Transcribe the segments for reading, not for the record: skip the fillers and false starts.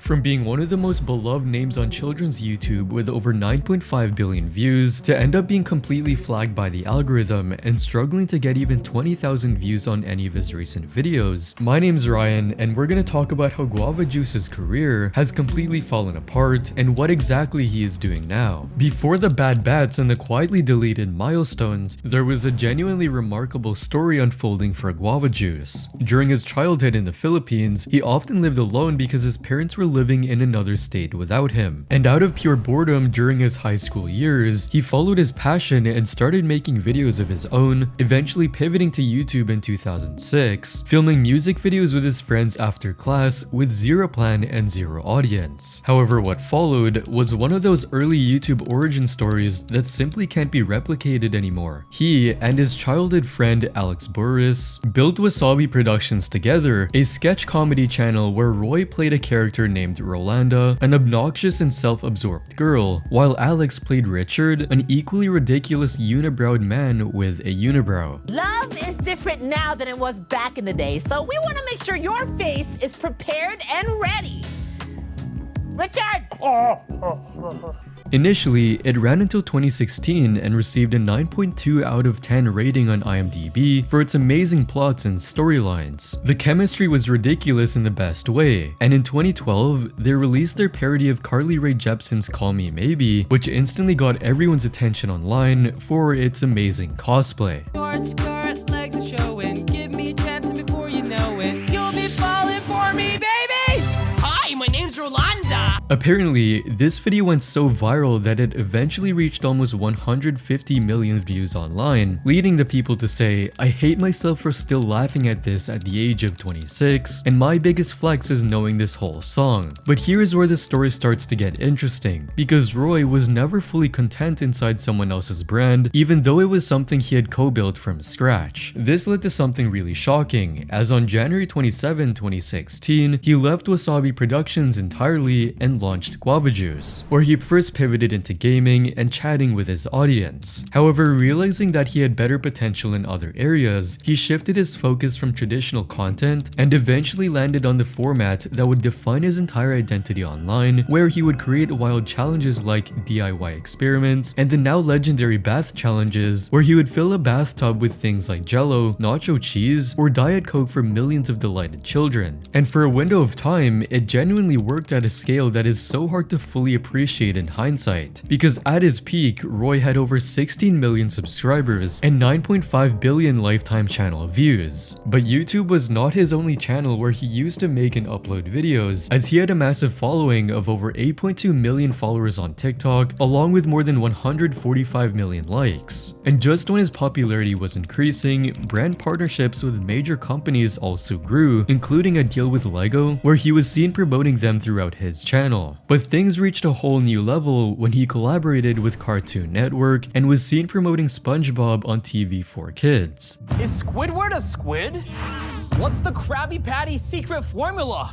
From being one of the most beloved names on children's YouTube with over 9.5 billion views, to end up being completely flagged by the algorithm and struggling to get even 20,000 views on any of his recent videos. My name's Ryan, and we're gonna talk about how Guava Juice's career has completely fallen apart and what exactly he is doing now. Before the bad bats and the quietly deleted milestones, there was a genuinely remarkable story unfolding for Guava Juice. During his childhood in the Philippines, he often lived alone because his parents were living in another state without him. And out of pure boredom during his high school years, he followed his passion and started making videos of his own, eventually pivoting to YouTube in 2006, filming music videos with his friends after class with zero plan and zero audience. However, what followed was one of those early YouTube origin stories that simply can't be replicated anymore. He and his childhood friend Alex Burris built Wasabi Productions together, a sketch comedy channel where Roy played a character named Rolanda, an obnoxious and self-absorbed girl, while Alex played Richard, an equally ridiculous unibrowed man with a unibrow. Love is different now than it was back in the day, so we want to make sure your face is prepared and ready. Richard! Initially, it ran until 2016 and received a 9.2 out of 10 rating on IMDb for its amazing plots and storylines. The chemistry was ridiculous in the best way, and in 2012, they released their parody of Carly Rae Jepsen's Call Me Maybe, which instantly got everyone's attention online for its amazing cosplay. Short skirt, legs are showing. Give me a chance, and before you know it, you'll be falling for me, baby! Hi, my name's Rolanda. Apparently, this video went so viral that it eventually reached almost 150 million views online, leading the people to say, "I hate myself for still laughing at this at the age of 26, and my biggest flex is knowing this whole song." But here is where the story starts to get interesting, because Roy was never fully content inside someone else's brand, even though it was something he had co-built from scratch. This led to something really shocking, as on January 27, 2016, he left Wasabi Productions entirely and launched Guava Juice, where he first pivoted into gaming and chatting with his audience. However, realizing that he had better potential in other areas, he shifted his focus from traditional content and eventually landed on the format that would define his entire identity online, where he would create wild challenges like DIY experiments and the now legendary bath challenges, where he would fill a bathtub with things like Jello, nacho cheese, or Diet Coke for millions of delighted children. And for a window of time, it genuinely worked at a scale that is so hard to fully appreciate in hindsight, because at his peak, Roy had over 16 million subscribers and 9.5 billion lifetime channel views. But YouTube was not his only channel where he used to make and upload videos, as he had a massive following of over 8.2 million followers on TikTok, along with more than 145 million likes. And just when his popularity was increasing, brand partnerships with major companies also grew, including a deal with Lego, where he was seen promoting them throughout his channel. But things reached a whole new level when he collaborated with Cartoon Network and was seen promoting SpongeBob on TV for kids. Is Squidward a squid? What's the Krabby Patty secret formula?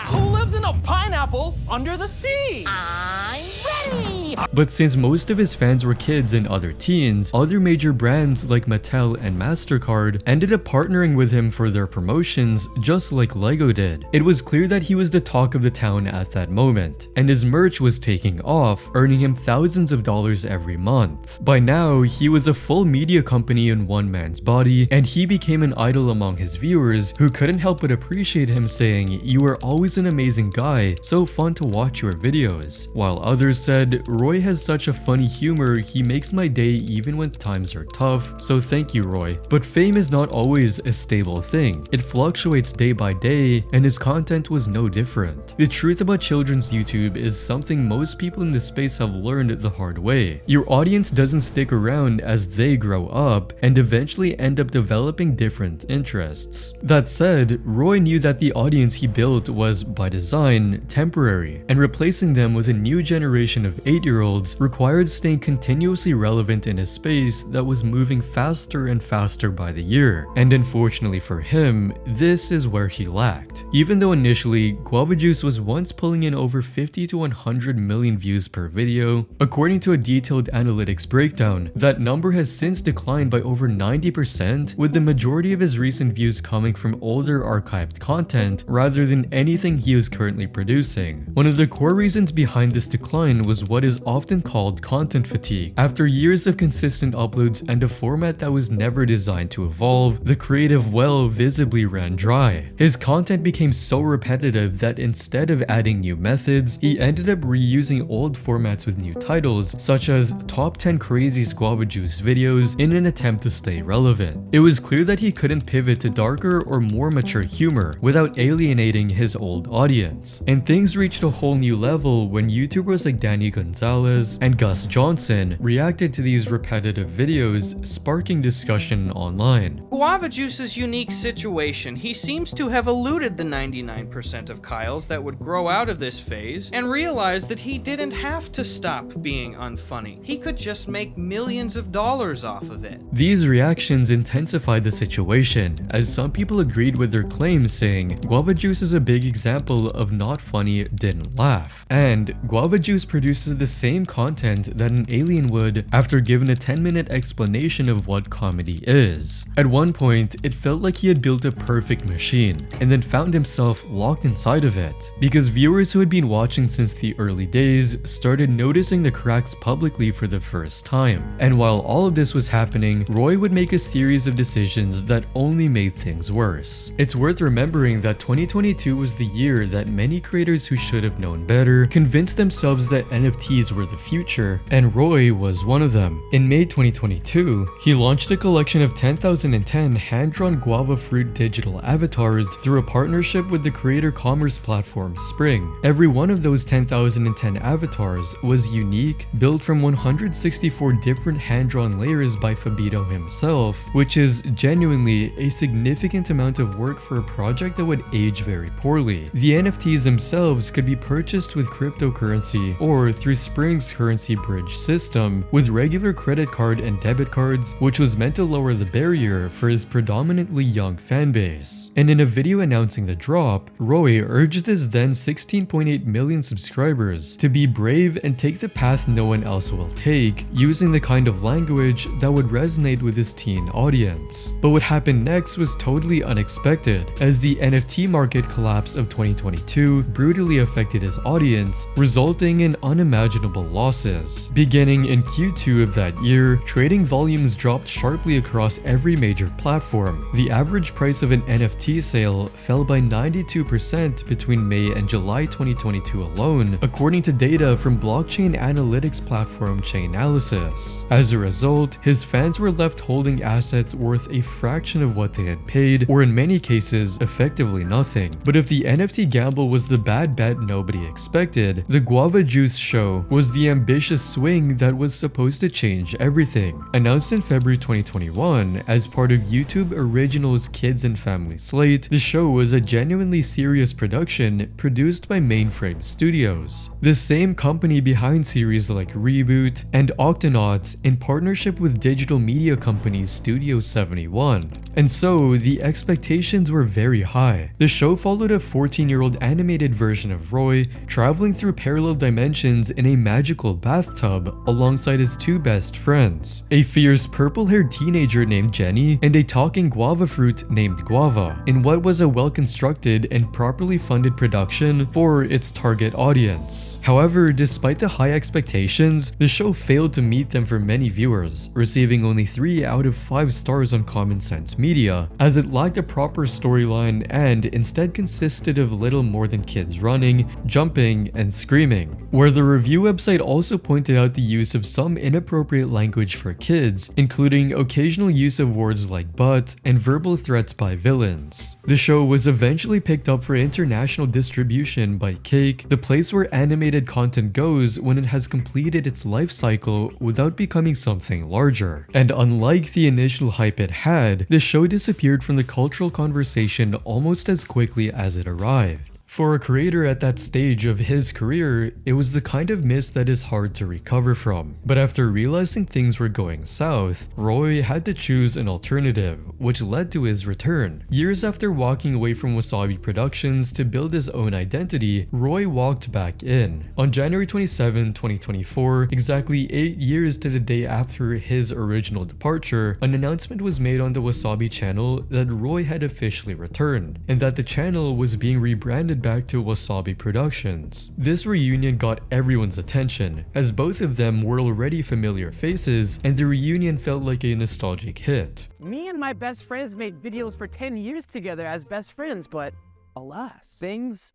Who lives in a pineapple under the sea? I'm ready! But since most of his fans were kids and other teens, other major brands like Mattel and MasterCard ended up partnering with him for their promotions, just like Lego did. It was clear that he was the talk of the town at that moment, and his merch was taking off, earning him thousands of dollars every month. By now, he was a full media company in one man's body, and he became an idol among his viewers, who couldn't help but appreciate him, saying, "You are always an amazing guy, so fun to watch your videos." While others said, "Roy has such a funny humor, he makes my day even when times are tough, so thank you, Roy." But fame is not always a stable thing. It fluctuates day by day, and his content was no different. The truth about children's YouTube is something most people in this space have learned the hard way. Your audience doesn't stick around as they grow up and eventually end up developing different interests. That said, Roy knew that the audience he built was, by design, temporary, and replacing them with a new generation of 8-year-olds required staying continuously relevant in a space that was moving faster and faster by the year. And unfortunately for him, this is where he lacked. Even though initially, Guava Juice was once pulling in over 50 to 100 million views per video, according to a detailed analytics breakdown, that number has since declined by over 90%, with the majority of his recent views coming from older archived content rather than anything he is currently producing. One of the core reasons behind this decline was what is often called content fatigue. After years of consistent uploads and a format that was never designed to evolve, the creative well visibly ran dry. His content became so repetitive that instead of adding new methods, he ended up reusing old formats with new titles, such as Top 10 Craziest Guava Juice videos, in an attempt to stay relevant. It was clear that he couldn't pivot to darker or more mature humor without alienating his old audience. And things reached a whole new level when YouTubers like Danny Gonzalez and Gus Johnson reacted to these repetitive videos, sparking discussion online. Guava Juice's unique situation. He seems to have eluded the 99% of Kyles that would grow out of this phase and realized that he didn't have to stop being unfunny. He could just make millions of dollars off of it. These reactions intensified the situation, as some people agreed with their claims, saying Guava Juice is a big example of not funny, didn't laugh. And Guava Juice produces the same content that an alien would after given a 10-minute explanation of what comedy is. At one point, it felt like he had built a perfect machine, and then found himself locked inside of it, because viewers who had been watching since the early days started noticing the cracks publicly for the first time. And while all of this was happening, Roy would make a series of decisions that only made things worse. It's worth remembering that 2022 was the year that many creators who should have known better convinced themselves that NFTs were the future, and Roy was one of them. In May 2022, he launched a collection of 10,010 hand-drawn guava fruit digital avatars through a partnership with the creator commerce platform Spring. Every one of those 10,010 avatars was unique, built from 164 different hand-drawn layers by Fabito himself, which is genuinely a significant amount of work for a project that would age very poorly. The NFTs themselves could be purchased with cryptocurrency or through Spring's currency bridge system with regular credit card and debit cards, which was meant to lower the barrier for his predominantly young fanbase. And in a video announcing the drop, Roy urged his then 16.8 million subscribers to be brave and take the path no one else will take, using the kind of language that would resonate with his teen audience. But what happened next was totally unexpected, as the NFT market collapse of 2022 brutally affected his audience, resulting in unimaginable losses. Beginning in Q2 of that year, trading volumes dropped sharply across every major platform. The average price of an NFT sale fell by 92% between May and July 2022 alone, according to data from blockchain analytics platform Chainalysis. As a result, his fans were left holding assets worth a fraction of what they had paid, or in many cases, effectively nothing. But if the NFT gamble was the bad bet nobody expected, the Guava Juice show was the ambitious swing that was supposed to change everything. Announced in February 2021 as part of YouTube Originals Kids and Family slate, the show was a genuinely serious production produced by Mainframe Studios, the same company behind series like Reboot and Octonauts, in partnership with digital media company Studio 71. And so, the expectations were very high. The show followed a 14-year-old animated version of Roy traveling through parallel dimensions in a magical bathtub alongside his two best friends, a fierce purple-haired teenager named Jenny and a talking guava fruit named Guava, in what was a well-constructed and properly funded production for its target audience. However, despite the high expectations, the show failed to meet them for many viewers, receiving only 3 out of 5 stars on Common Sense Media, as it lacked a proper storyline and instead consisted of little more than kids running, jumping, and screaming. Where the review website also pointed out the use of some inappropriate language for kids, including occasional use of words like butt and verbal threats by villains. The show was eventually picked up for international distribution by Cake, the place where animated content goes when it has completed its life cycle without becoming something larger. And unlike the initial hype it had, the show disappeared from the cultural conversation almost as quickly as it arrived. For a creator at that stage of his career, it was the kind of miss that is hard to recover from. But after realizing things were going south, Roy had to choose an alternative, which led to his return. Years after walking away from Wasabi Productions to build his own identity, Roy walked back in. On January 27, 2024, exactly 8 years to the day after his original departure, an announcement was made on the Wasabi channel that Roy had officially returned, and that the channel was being rebranded back to Wasabi Productions. This reunion got everyone's attention, as both of them were already familiar faces, and the reunion felt like a nostalgic hit. Me and my best friends made videos for 10 years together as best friends, but alas, things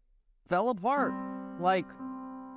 fell apart, like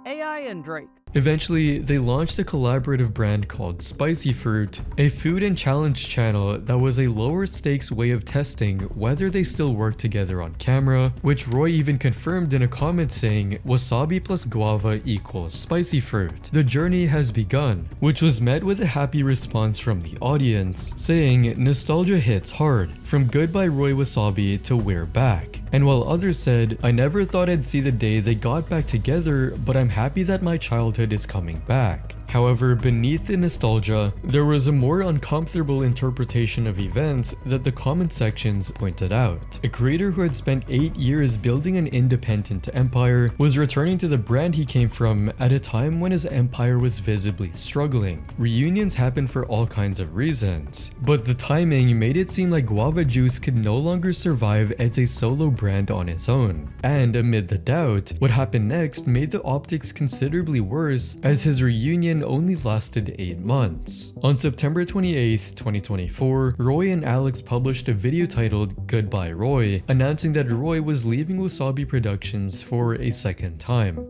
AI and Drake. Eventually, they launched a collaborative brand called Spicy Fruit, a food and challenge channel that was a lower stakes way of testing whether they still work together on camera, which Roy even confirmed in a comment saying, "Wasabi plus guava equals spicy fruit. The journey has begun," which was met with a happy response from the audience, saying, "Nostalgia hits hard, from Goodbye Roy Wasabi to We're Back." And while others said, "I never thought I'd see the day they got back together, but I'm happy that my childhood is coming back." However, beneath the nostalgia, there was a more uncomfortable interpretation of events that the comment sections pointed out. A creator who had spent 8 years building an independent empire was returning to the brand he came from at a time when his empire was visibly struggling. Reunions happen for all kinds of reasons, but the timing made it seem like Guava Juice could no longer survive as a solo brand on its own. And amid the doubt, what happened next made the optics considerably worse, as his reunion only lasted 8 months. On September 28, 2024, Roy and Alex published a video titled "Goodbye Roy," announcing that Roy was leaving Wasabi Productions for a second time.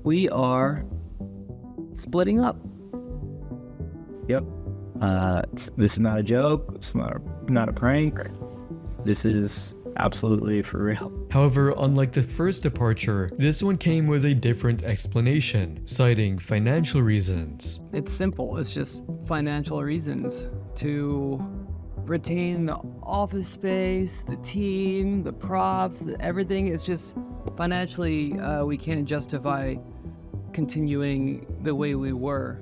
We are splitting up. Yep. This is not a joke. It's not a prank. This is absolutely for real. However, unlike the first departure, this one came with a different explanation, citing financial reasons. It's simple. It's just financial reasons to retain the office space, the team, the props, everything. It's just financially, we can't justify continuing the way we were.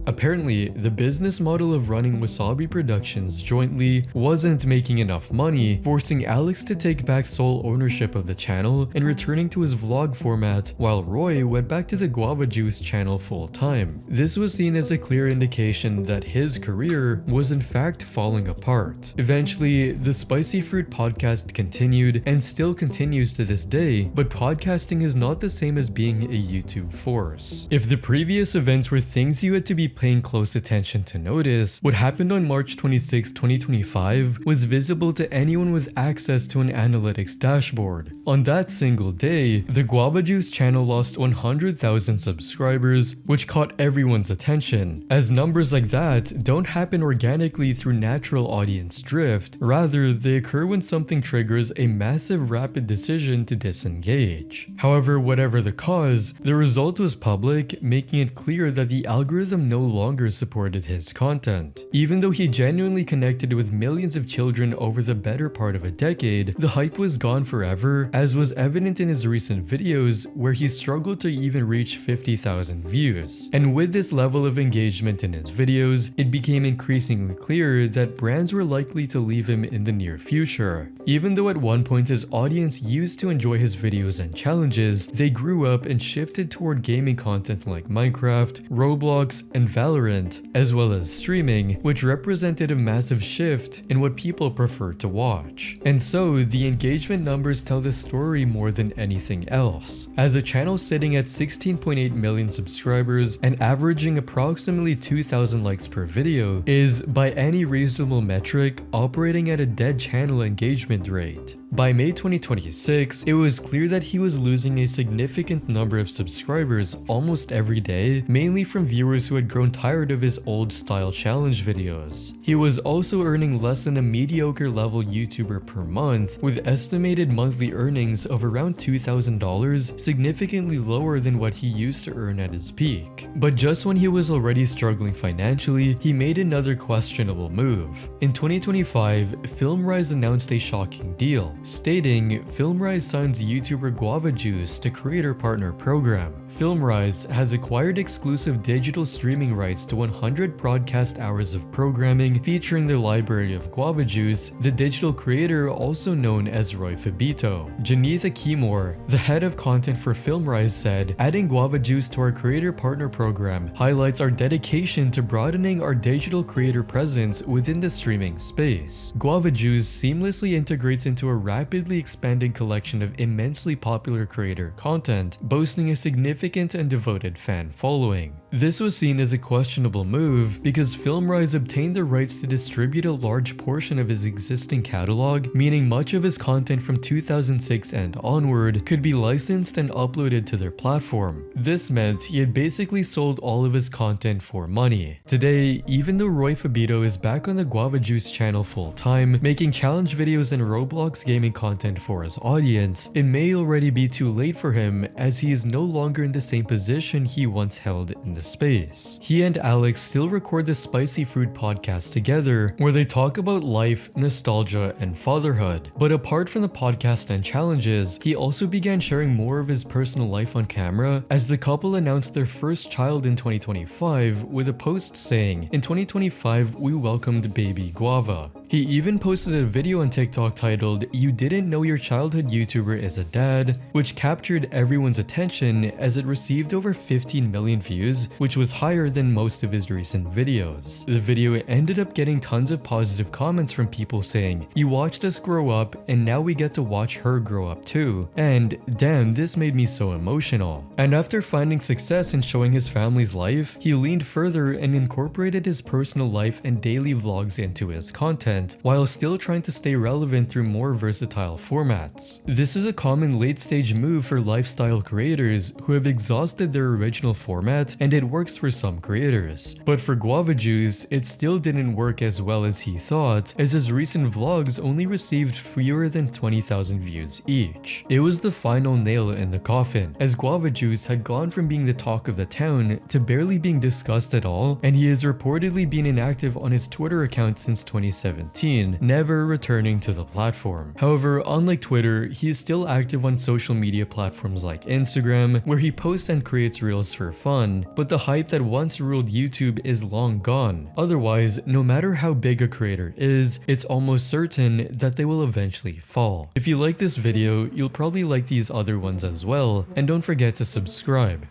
Apparently, the business model of running Wasabi Productions jointly wasn't making enough money, forcing Alex to take back sole ownership of the channel and returning to his vlog format, while Roy went back to the Guava Juice channel full-time. This was seen as a clear indication that his career was in fact falling apart. Eventually, the Spicy Fruit podcast continued and still continues to this day, but podcasting is not the same as being a YouTube force. If the previous events were things you had to be paying close attention to notice, what happened on March 26, 2025 was visible to anyone with access to an analytics dashboard. On that single day, the Guava Juice channel lost 100,000 subscribers, which caught everyone's attention, as numbers like that don't happen organically through natural audience drift, rather they occur when something triggers a massive rapid decision to disengage. However, whatever the cause, the result was public, making it clear that the algorithm no longer supported his content. Even though he genuinely connected with millions of children over the better part of a decade, the hype was gone forever, as was evident in his recent videos where he struggled to even reach 50,000 views. And with this level of engagement in his videos, it became increasingly clear that brands were likely to leave him in the near future. Even though at one point his audience used to enjoy his videos and challenges, they grew up and shifted toward gaming content like Minecraft, Roblox, and Valorant, as well as streaming, which represented a massive shift in what people prefer to watch. And so, the engagement numbers tell the story more than anything else, as a channel sitting at 16.8 million subscribers and averaging approximately 2,000 likes per video is, by any reasonable metric, operating at a dead channel engagement rate. By May 2026, it was clear that he was losing a significant number of subscribers almost every day, mainly from viewers who had grown tired of his old style challenge videos. He was also earning less than a mediocre level YouTuber per month, with estimated monthly earnings earnings of around $2,000, significantly lower than what he used to earn at his peak. But just when he was already struggling financially, he made another questionable move. In 2025, Filmrise announced a shocking deal, stating Filmrise signs YouTuber Guava Juice to Creator Partner Program. Filmrise has acquired exclusive digital streaming rights to 100 broadcast hours of programming featuring their library of Guava Juice, the digital creator also known as Roy Fabito. Janitha Keymore, the head of content for Filmrise, said, "Adding Guava Juice to our Creator Partner Program highlights our dedication to broadening our digital creator presence within the streaming space. Guava Juice seamlessly integrates into a rapidly expanding collection of immensely popular creator content, boasting a significant and devoted fan following." This was seen as a questionable move because Filmrise obtained the rights to distribute a large portion of his existing catalog, meaning much of his content from 2006 and onward could be licensed and uploaded to their platform. This meant he had basically sold all of his content for money. Today, even though Roy Fabito is back on the Guava Juice channel full-time, making challenge videos and Roblox gaming content for his audience, it may already be too late for him as he is no longer in the same position he once held in the space. He and Alex still record the Spicy Fruit podcast together, where they talk about life, nostalgia, and fatherhood. But apart from the podcast and challenges, he also began sharing more of his personal life on camera as the couple announced their first child in 2025 with a post saying, "In 2025, we welcomed baby Guava." He even posted a video on TikTok titled, "You didn't know your childhood YouTuber is a dad," which captured everyone's attention as it received over 15 million views, which was higher than most of his recent videos. The video ended up getting tons of positive comments from people saying, "You watched us grow up and now we get to watch her grow up too," and "Damn, this made me so emotional." And after finding success in showing his family's life, he leaned further and incorporated his personal life and daily vlogs into his content, while still trying to stay relevant through more versatile formats. This is a common late-stage move for lifestyle creators who have exhausted their original format, and it works for some creators. But for Guava Juice, it still didn't work as well as he thought, as his recent vlogs only received fewer than 20,000 views each. It was the final nail in the coffin, as Guava Juice had gone from being the talk of the town to barely being discussed at all, and he has reportedly been inactive on his Twitter account since 2017, never returning to the platform. However, unlike Twitter, he is still active on social media platforms like Instagram, where he posts and creates reels for fun, but the hype that once ruled YouTube is long gone. Otherwise, no matter how big a creator is, it's almost certain that they will eventually fall. If you like this video, you'll probably like these other ones as well, and don't forget to subscribe.